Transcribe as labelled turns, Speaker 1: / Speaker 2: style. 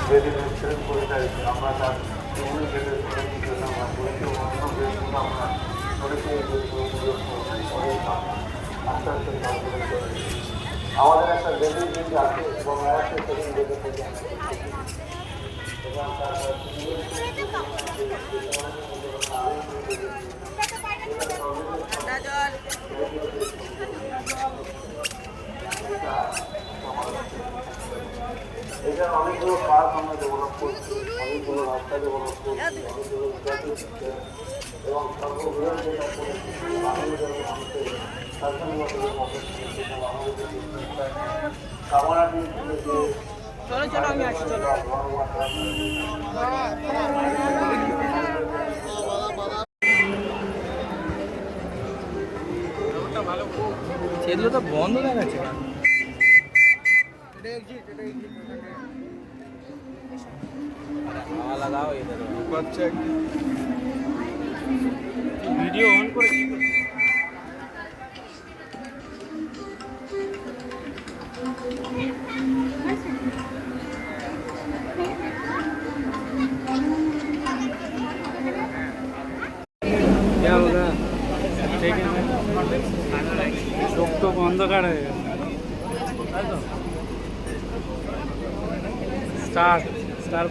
Speaker 1: যেদিন এক্সিডেন্ট করে যাই আমরা তার জীবনে যেতে শরীরের জন্য আমরা শরীরকে অন্য দেশগুলো আমরা শরীরকে আস্তে আস্তে আমাদের একটা ডেলি দিন আছে এবং অবশ্যই সেদিন বেঁধে থেকে এবং তারপর এটা অনেকগুলো পার্ক আমরা ডেভেলপ করছি, অনেকগুলো রাস্তা ডেভেলপ করছি, অনেকগুলো এবং সর্ববৃহৎ যেটা করেছি মানুষের শাসনগত কামারাটি
Speaker 2: চলো চলো আমি আসছি চলো সেগুলো তো বন্ধ দেখাচ্ছে লাগাও ভিডিও অন করে क्या होगा ठीक है चोख तो अंधकार है स्टार स्टार